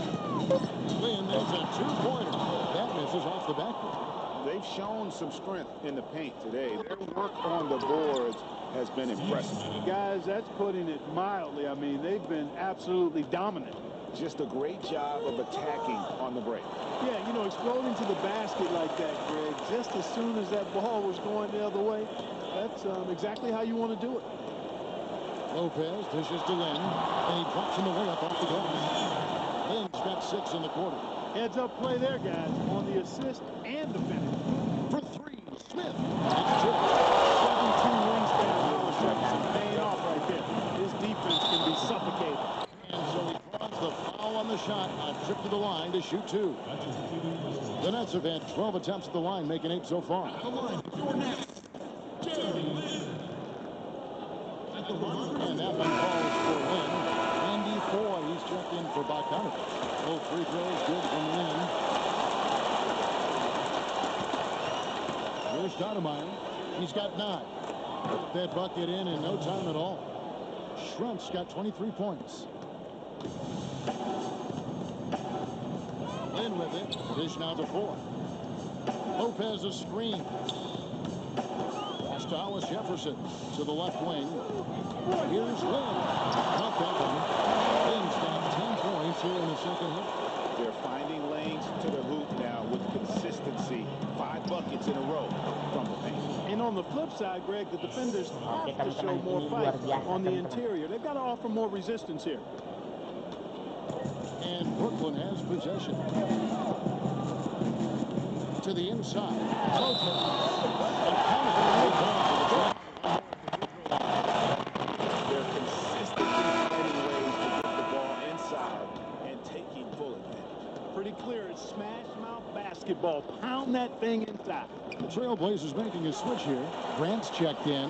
Lynn, there's a 2-pointer. That misses off the backboard. They've shown some strength in the paint today. Their work on the boards has been impressive. Guys, that's putting it mildly. I mean, they've been absolutely dominant. Just a great job of attacking on the break. Yeah, you know, exploding to the basket like that, Greg, just as soon as that ball was going the other way, that's exactly how you want to do it. Lopez dishes to Lynn, and he drops him away up off the glass. Lynn's got 6 in the quarter. Heads up play there, guys, on the assist and the finish. For 3, Smith. 17 wingspan, Hollis Jefferson paying off right there. His defense can be suffocated. And so he draws the foul on the shot. A trip to the line to shoot 2. The Nets have had 12 attempts at the line, making 8 so far. The line, your Nets, Jeremy Lin. At the line. And that one falls for Lynn. Andy Foy, he's checked in for Bogdanovich. Both free throws good from Lynn. Here's Stoudemire. He's got 9. Put that bucket in no time at all. Schrumpf's got 23 points. Lynn with it. Dish now to 4. Lopez a screen. Pass to Hollis Jefferson to the left wing. Here's Lynn. Not that one. Lynn's got 10 points here in the second half. They're finding lanes to the hoop now with consistency. 5 buckets in a row from the paint. And on the flip side, Greg, the defenders have to show more fight on the interior. They've got to offer more resistance here. And Brooklyn has possession. To the inside. Lopez. They're consistently finding ways to get the ball inside and taking full advantage. Pretty clear. It's smash mouth basketball. Pound that thing inside. The Trailblazers making a switch here. Grant's checked in.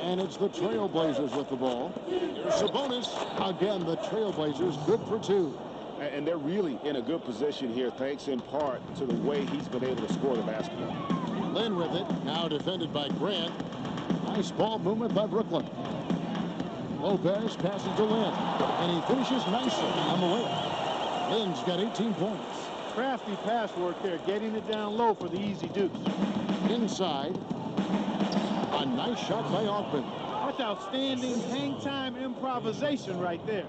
And it's the Trailblazers with the ball. Here's Sabonis. Again, the Trailblazers good for 2. And they're really in a good position here, thanks in part to the way he's been able to score the basketball. Lynn with it. Now defended by Grant. Nice ball movement by Brooklyn. Lopez passes to Lynn. And he finishes nicely on the way. Lynn's got 18 points. Crafty pass work there, getting it down low for the easy deuce. Inside. A nice shot by Altman. That's outstanding hang time improvisation right there.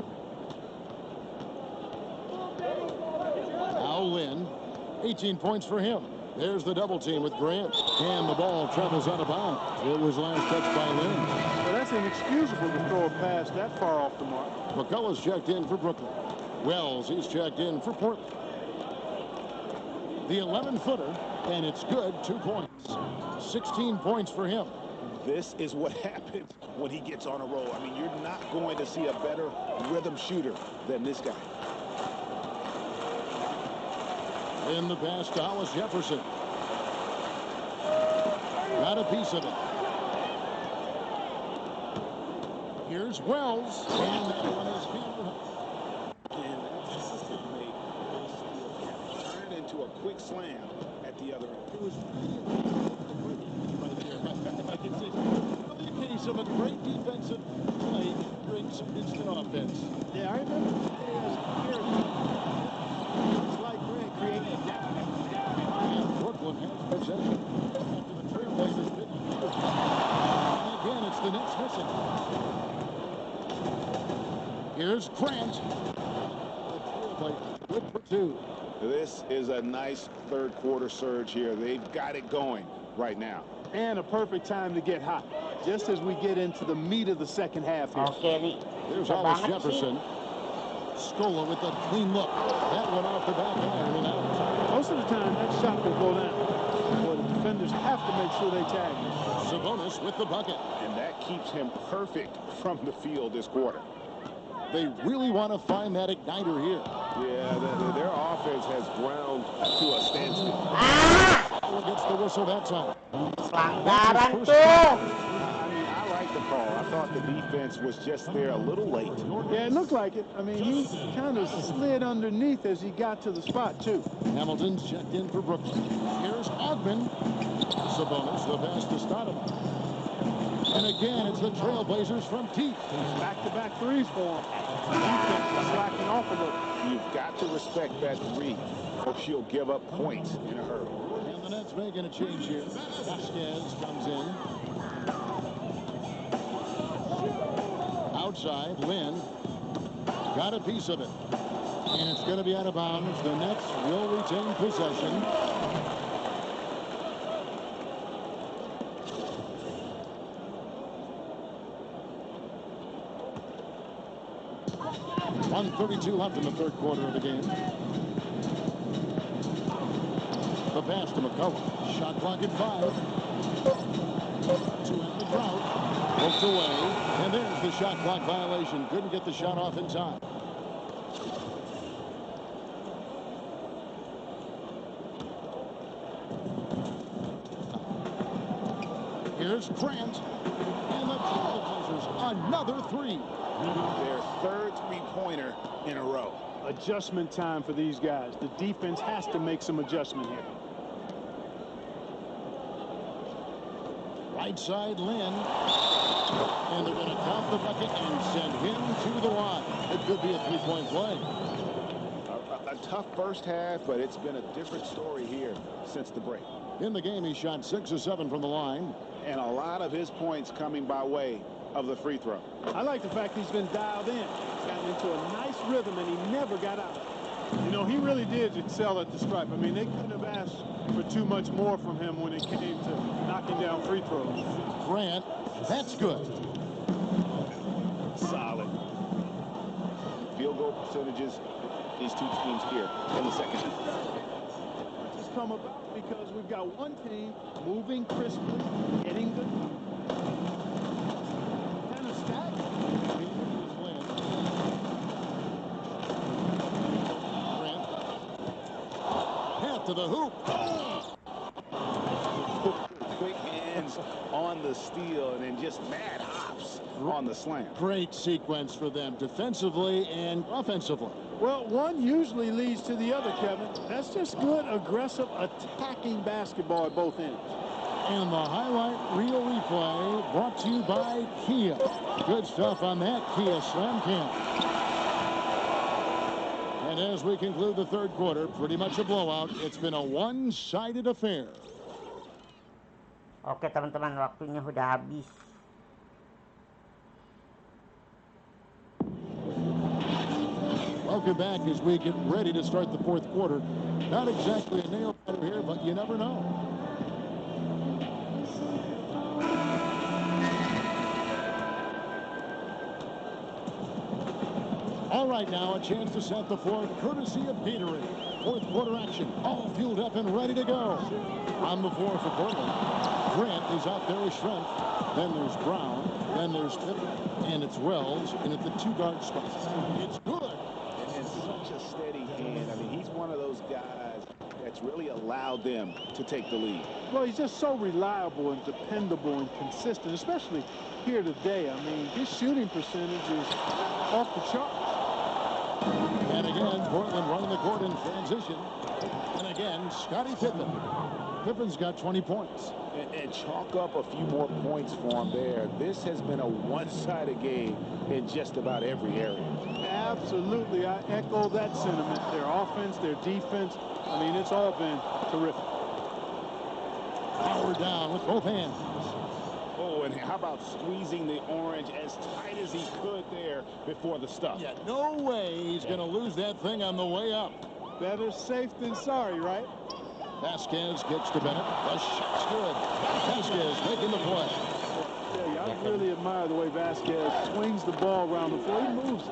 Now Lynn. 18 points for him. There's the double team with Grant. And the ball travels out of bounds. It was last touched by Lynn. Well, that's inexcusable to throw a pass that far off the mark. McCullough's checked in for Brooklyn. Wells, he's checked in for Portland. The 11-footer, and it's good. 2 points. 16 points for him. This is what happens when he gets on a roll. I mean, you're not going to see a better rhythm shooter than this guy. In the pass to Hollis Jefferson. Got a piece of it. Here's Wells. And that one is handled. And that assistant made those steals turn it into a quick slam at the other end. It was right there. I can say another case of a great defensive play brings some instant offense. Yeah, I remember today as a character. It's like Grant creating a gap. And Brooklyn has possession. After the Trailblazers did. And again, it's the Nets missing. Here's Grant. Good for two. This is a nice third quarter surge here. They've got it going right now. And a perfect time to get hot, just as we get into the meat of the second half here. Oke, There's bisa Hollis banget sih. Jefferson. Scola with a clean look. That went off the back iron and out. Most of the time, that shot will go down. Boy, the defenders have to make sure they tag him. Sabonis with the bucket. And that keeps him perfect from the field this quarter. They really want to find that igniter here. Yeah, their offense has ground to a standstill. Who gets the whistle that time? Pelanggaran tuh. I mean, I like the call. I thought the defense was just there a little late. Yeah, it looked like it. I mean, he kind of slid underneath as he got to the spot, too. Hamilton's checked in for Brooklyn. Here's Ogden. Sabonis, the pass to Stoudemire. And again, it's the Trailblazers from deep. Back-to-back threes for him. Defense is slacking off a little. You've got to respect that three, or she'll give up points in a hurry. And the Nets making a change here. Vasquez comes in. Outside, Lynn got a piece of it. And it's going to be out of bounds. The Nets will retain possession. .132 left in the third quarter of the game. The pass to McCullough. Shot clock at 5. To end the drought. Poked away. And there's the shot clock violation. Couldn't get the shot off in time. Here's Grant. And the Trailblazers another three. Their third three-pointer in a row. Adjustment time for these guys. The defense has to make some adjustment here. Right side, Lynn. And they're going to count the bucket and send him to the line. It could be a three-point play. A tough first half, but it's been a different story here since the break. In the game, he shot 6 of 7 from the line. And a lot of his points coming by way of the free throw. I like the fact he's been dialed in. He's gotten into a nice rhythm, and he never got out. You know, he really did excel at the stripe. I mean, they couldn't have asked for too much more from him when it came to knocking down free throws. Grant, that's good. Solid. Field goal percentages, these two teams here in the second half. This has come about because we've got one team moving crisply, getting good. Kind of stagnant. Grant. To the hoop. Quick hands on the steal and then just mad hops on the slam. Great sequence for them defensively and offensively. Well, one usually leads to the other, Kevin. That's just good, aggressive, attacking basketball at both ends. And the highlight reel replay brought to you by Kia. Good stuff on that Kia Slam Cam. And as we conclude the third quarter, pretty much a blowout. It's been a one-sided affair. Oke teman-teman, waktunya udah habis. Welcome back as we get ready to start the fourth quarter. Not exactly a nail-biter here, but you never know. All right, now a chance to set the floor courtesy of Gatorade. Fourth quarter action, all fueled up and ready to go. On the floor for Portland, Grant is out there with strength. Then there's Brown. Then there's Pippen. And it's Wells in at the two-guard spot. It's good. And such a steady hand. I mean, he's one of those guys that's really allowed them to take the lead. Well, he's just so reliable and dependable and consistent, especially here today. I mean, his shooting percentage is off the charts. And again, Portland running the court in transition. And again, Scottie Pippen. Pippen's got 20 points. And chalk up a few more points for him there. This has been a one-sided game in just about every area. Absolutely. I echo that sentiment. Their offense, their defense. I mean, it's all been terrific. Howard down with both hands. Oh, and how about squeezing the orange as tight as he could there before the stuff? Yeah, no way he's going to lose that thing on the way up. Better safe than sorry, right? Vasquez gets to Bennett. The shot's good. Vasquez making the play. I really admire the way Vasquez swings the ball around the floor. He moves,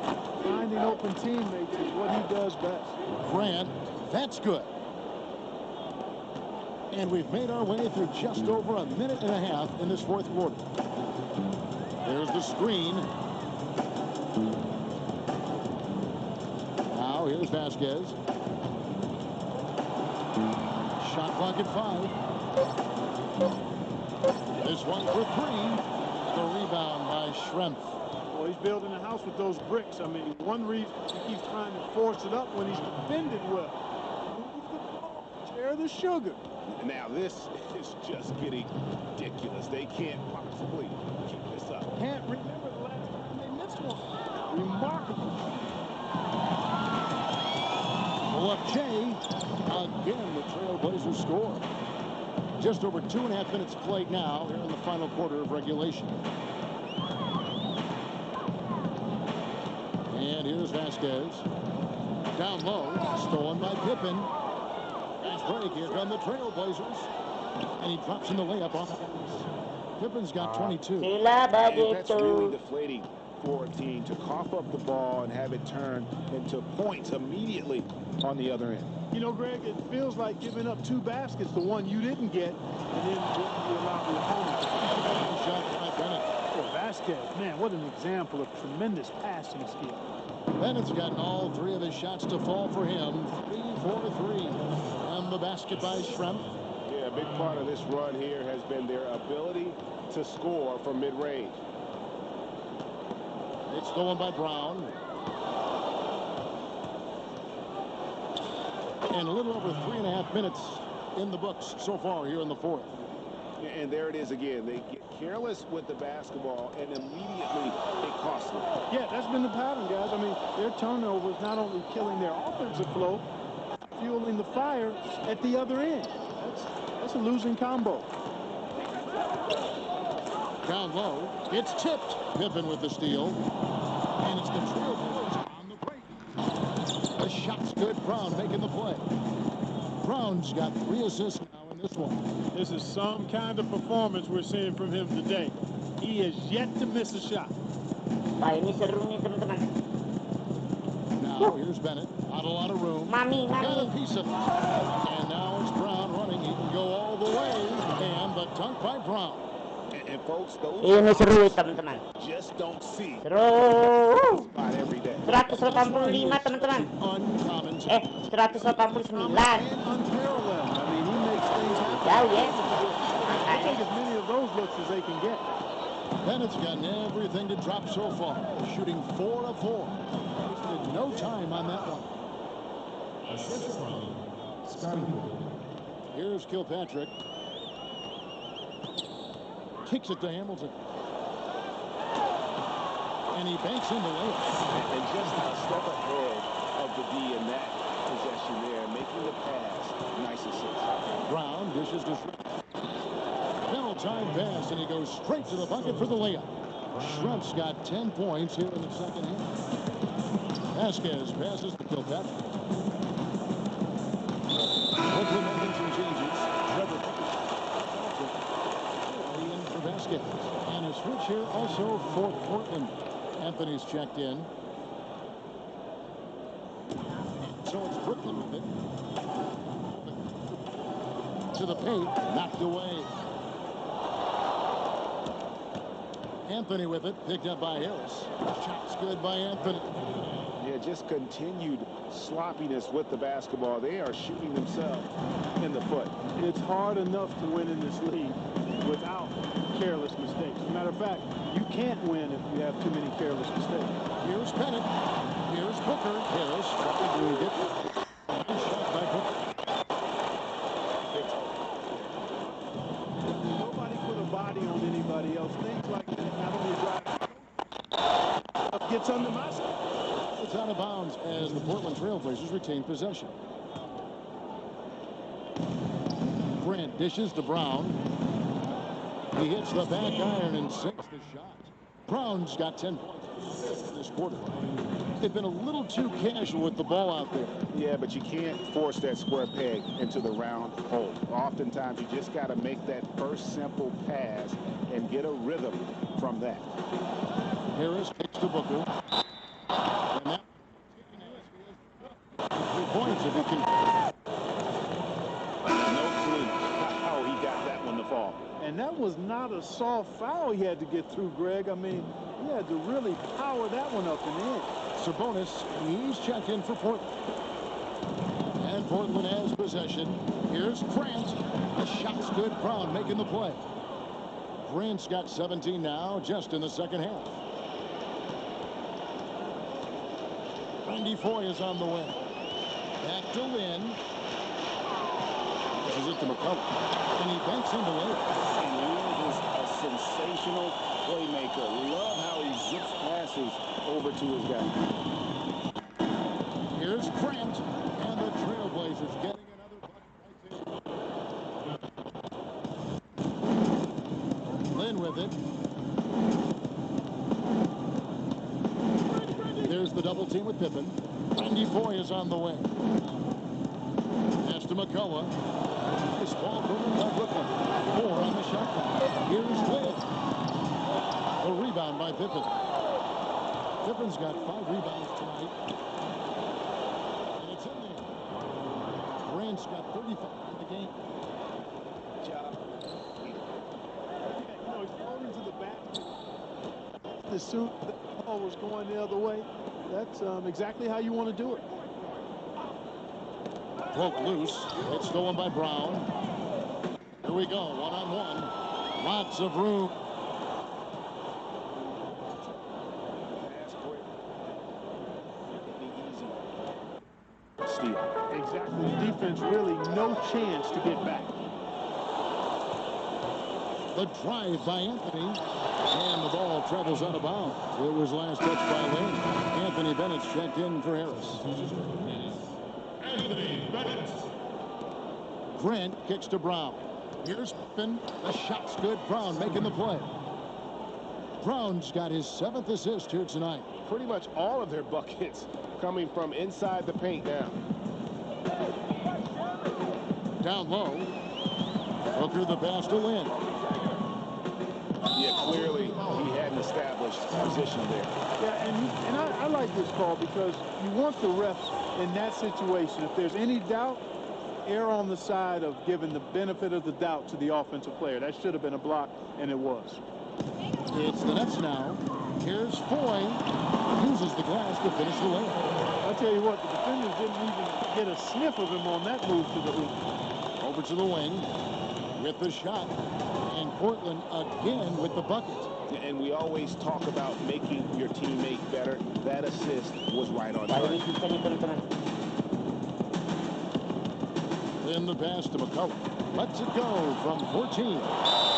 finding open teammates is what he does best. Grant, that's good. And we've made our way through just over a minute and a half in this fourth quarter. There's the screen. Now here's Vasquez. Shot clock at 5. This one for 3. The rebound by Schrempf. Well, he's building a house with those bricks. I mean, one reason he keeps trying to force it up when he's defended well. Move the ball, share the sugar. Now this is just getting ridiculous. They can't possibly keep this up. Can't remember the last time they missed one. Remarkable. Pull up Jay. Again, the Trailblazers score. Just over 2.5 minutes played now here in the final quarter of regulation. And here's Vasquez. Down low, stolen by Pippen. Fast break, here come the Trailblazers. And he drops in the layup off. Pippen's got 22. Sila And that's really begitu. deflating for a team to cough up the ball and have it turn into points immediately on the other end. You know, Greg, it feels like giving up 2 baskets, the one you didn't get, and then you allow the opponent to Shot by Bennett. Boy, Vasquez, man, what an example of tremendous passing skill. Bennett's gotten all 3 of his shots to fall for him. 3 for 3. And the basket by Schrempf. Yeah, a big part of this run here has been their ability to score from mid-range. It's stolen by Brown. And a little over 3.5 minutes in the books so far here in the fourth. And there it is again. They get careless with the basketball, and immediately it costs them. Yeah, that's been the pattern, guys. I mean, their turnovers not only killing their offensive flow, fueling the fire at the other end. That's a losing combo. Down low. It's tipped. Pippen with the steal. And it's the Trailblazers on the break. The shot's good. Brown making the play. Brown's got 3 assists now in this one. This is some kind of performance we're seeing from him today. He has yet to miss a shot. Wah, ini seru nih teman-teman. Now here's Bennett. Not a lot of room. Mami, Got a mami. piece of it. And now it's Brown running. He can go all the way. And the dunk by Brown. And folks, those Ini seru teman-teman. just don't see Seru. spot every day. 185 teman-teman. Uncommon. 189. Unparalleled. I mean, he makes things happen. Jauh ya. Take Makanya. as many of those looks as they can get. Bennett's gotten everything to drop so far. Shooting 4 of 4. Wasted no time on that one. Assist from Scotty. Here's Kilpatrick. Kicks it to Hamilton. And he banks in the layup. And just a step ahead of the D in that possession there, making the pass. Nice assist. Brown dishes to Schrempf. Double time pass, and he goes straight to the bucket for the layup. Schrempf's got 10 points here in the second half. Vasquez passes to Kilpatrick. Brooklyn making some changes. Trevor in for Vasquez. And a switch here also for Portland. Anthony's checked in. So it's Brooklyn with it. To the paint, knocked away. Anthony with it, picked up by Harris. Shot's good by Anthony. Yeah, just continued sloppiness with the basketball. They are shooting themselves in the foot. It's hard enough to win in this league without careless mistakes. As a matter of fact, you can't win if you have too many careless mistakes. Here's Bennett. Here's Booker. Harris trying to get nice shot by Booker. Nobody put a body on anybody else. Things like that not only drive, gets under my skin. It's out of bounds as the Portland Trailblazers retain possession. Grant dishes to Brown. He hits the back iron and sinks the shot. Brown's got 10 points in this quarter. They've been a little too casual with the ball out there. Yeah, but you can't force that square peg into the round hole. Oftentimes, you just got to make that first simple pass and get a rhythm from that. Harris kicks to Booker. And that 3 points if he can. No clue how he got that one to fall. And that was not a soft foul he had to get through, Greg. I mean, he had to really power that one up and in. Sabonis, he's checked in for Portland. And Portland has possession. Here's Grant. The shot's good. Brown making the play. Grant's got 17 now, just in the second half. Randy Foye is on the way. Back to Lynn. This is it to McCullough. And he banks into Lynn. And Lynn is a sensational playmaker. Love how he zips passes over to his guy. Here's Grant. And the Trailblazers getting another bucket right there. Lynn with it. There's the double team with Pippen. Randy Foye is on the way. Pass to McCullough. Nice ball movement by Brooklyn. 4 on the shot clock. Here's Lynn. A rebound by Pippen. Pippen's got 5 rebounds tonight. And it's in there. Grant's got 35 in the game. Good job. You know, he thrown into the back. As soon as the ball was going the other way, that's exactly how you want to do it. Broke loose. It's stolen by Brown. Here we go. 1-on-1. Lots of room. Pass quick. Be easy. Steal. Exactly. The defense really no chance to get back. The drive by Anthony. And the ball travels out of bounds. It was last touched by Lane. Anthony Bennett's checked in for Harris. Anthony Bennett. Grant kicks to Brown. Here's Pippen. The shot's good. Brown making the play. Brown's got his 7th assist here tonight. Pretty much all of their buckets coming from inside the paint now. Down low. Booker the pass to Lynn. Yeah, clearly he hadn't established position there. Yeah, and I like this call because you want the refs in that situation. If there's any doubt, err on the side of giving the benefit of the doubt to the offensive player. That should have been a block, and it was. It's the Nets now. Here's Foye. Uses the glass to finish the layup. I tell you what, the defenders didn't even get a sniff of him on that move to the hoop. Over to the wing with the shot. And Portland again with the bucket. And we always talk about making your teammate better. That assist was right on target. Then the pass to McCullough. Lets it go from 14.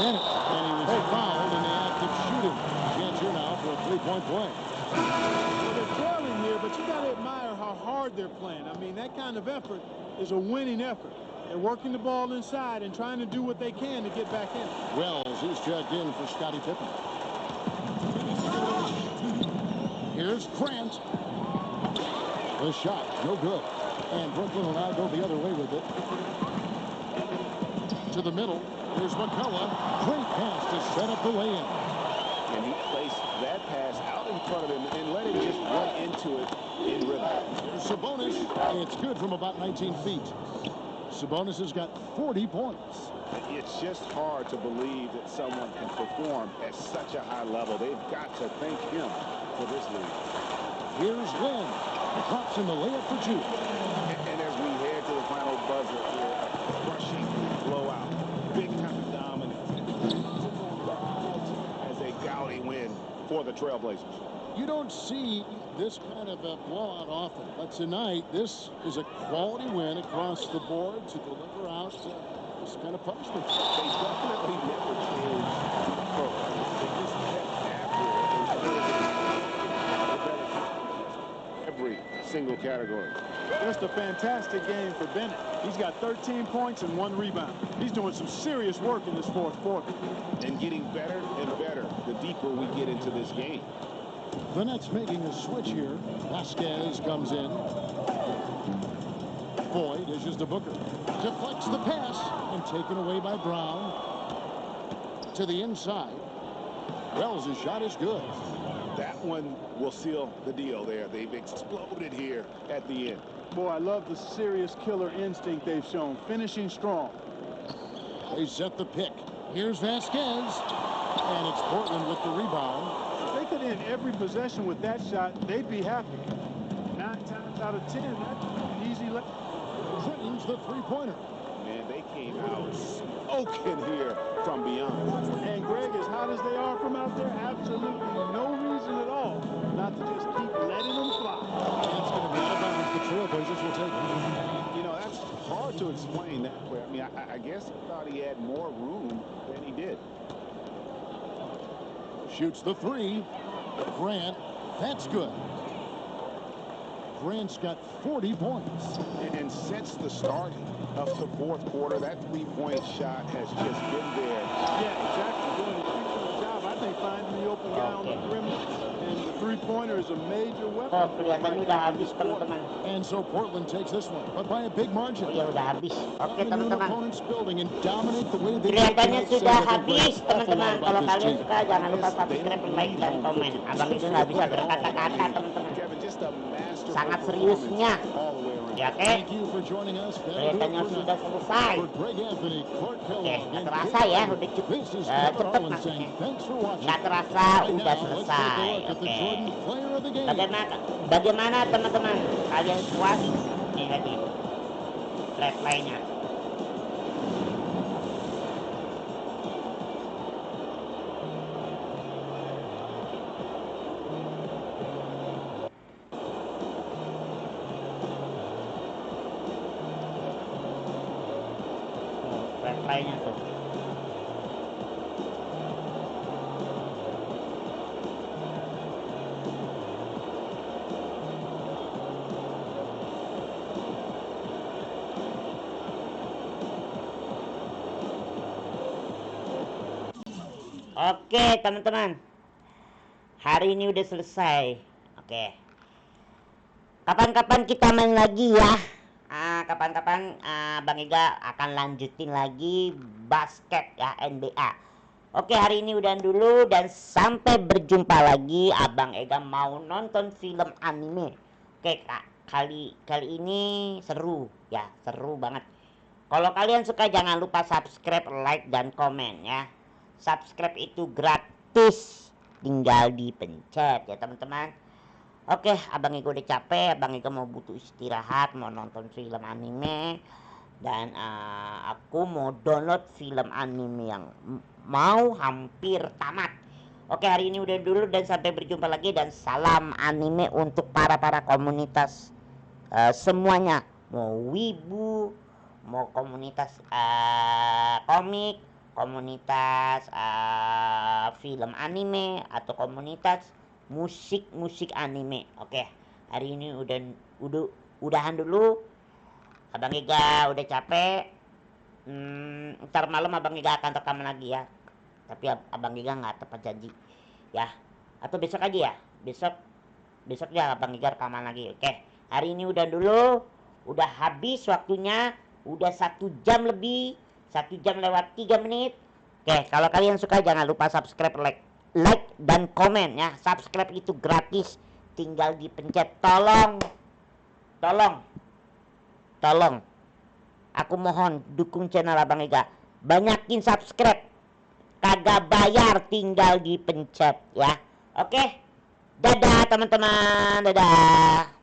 Bennett. And he was fouled in the act of shooting. Chance here now for a 3-point play. Well, they're trailing here, but you got to admire how hard they're playing. I mean, that kind of effort is a winning effort. They're working the ball inside and trying to do what they can to get back in. Wells, he's checked in for Scottie Pippen. Here's Grant. The shot, no good. And Brooklyn will now go the other way with it. To the middle. Here's McCullough. Great pass to set up the lay-in. And he placed that pass out in front of him and let him just run into it in rhythm. Here's Sabonis. It's good from about 19 feet. Sabonis has got 40 points. It's just hard to believe that someone can perform at such a high level. They've got to thank him for this lead. Here's Lynn. Drops in the layup for 2. And as we head to the final buzzer here, a crushing blowout. Big time dominance. As a gaudy win for the Trailblazers. You don't see this kind of a blowout often, but tonight this is a quality win across the board to deliver out this kind of punishment. They definitely never changed approach. They just kept after it. Every single category. Just a fantastic game for Bennett. He's got 13 points and 1 rebound. He's doing some serious work in this fourth quarter. And getting better and better the deeper we get into this game. The Nets making a switch here. Vasquez comes in. Boyd dishes to Booker. Deflects the pass and taken away by Brown. To the inside. Wells' shot is good. That one will seal the deal there. They've exploded here at the end. Boy, I love the serious killer instinct they've shown. Finishing strong. They set the pick. Here's Vasquez. And it's Portland with the rebound. If they could end every possession with that shot, they'd be happy. 9 times out of 10, that's an easy let. Drains the three-pointer. Man, they came out smoking here from beyond. And Greg, as hot as they are from out there, absolutely no reason at all not to just keep letting them fly. It's going to be out of bounds. The Trailblazers will take it. You know, that's hard to explain that way. I mean, I guess he thought he had more room than he did. Shoots the three. Grant, that's good. Grant's got 40 points. And since the start of the fourth quarter, that three-point shot has just been there. Yeah, exactly. Doing a three-point job. I think finding the open guy on the perimeter. And the three-pointer is a major weapon. Oh, kelihatannya udah habis teman-teman. And so Portland takes this one, but by a big margin. Oh ya udah habis. Oke teman-teman. Opponent's building and dominate the way they Kelihatannya sudah habis teman-teman. Kalau kalian suka jangan lupa subscribe, like dan komen. Abang itu nggak bisa berkata-kata teman-teman. Kevin, just a master Sangat seriusnya. all the way around. Ya oke. Thank you for joining us. Kelihatannya sudah selesai. For Greg Anthony, Clark Oke, Kellogg, nggak and terasa ya, udah This is cepet Harlan maksudnya. saying thanks for watching. Nggak terasa Right udah now, let's take a selesai. look at the Oke. Jordan player of the game. Bagaimana teman-teman? Kalian puas? Ini lagi flash lainnya. Flash lainnya tuh. Oke teman-teman, hari ini udah selesai. Oke, kapan-kapan kita main lagi ya. Kapan-kapan Bang Iga akan lanjutin lagi basket ya, NBA. Oke, hari ini udah dulu dan sampai berjumpa lagi. Abang Ega mau nonton film anime. Oke kak, kali ini seru ya, seru banget. Kalau kalian suka jangan lupa subscribe, like dan komen ya. Subscribe itu gratis, tinggal dipencet ya teman-teman. Oke, Abang Ega udah capek, Abang Ega mau butuh istirahat, mau nonton film anime. Dan aku mau download film anime yang mau hampir tamat. Oke, hari ini udah dulu dan sampai berjumpa lagi. Dan salam anime untuk para komunitas semuanya. Mau wibu, mau komunitas komik, komunitas film anime, atau komunitas musik anime. Oke, hari ini udahan dulu. Abang Ega udah capek. Ntar malam Abang Ega akan rekaman lagi ya. Tapi Abang Ega nggak tepat janji ya. Atau besok aja ya. Besok ya Abang Ega rekaman lagi. Oke, hari ini udah dulu. Udah habis waktunya. Udah 1 jam lebih. 1 jam lewat 3 menit. Oke, kalau kalian suka jangan lupa subscribe, like dan komen ya. Subscribe itu gratis, tinggal dipencet. Tolong aku mohon dukung channel Abang Ega, banyakin subscribe, kagak bayar, tinggal dipencet ya. Oke, dadah teman-teman, dadah.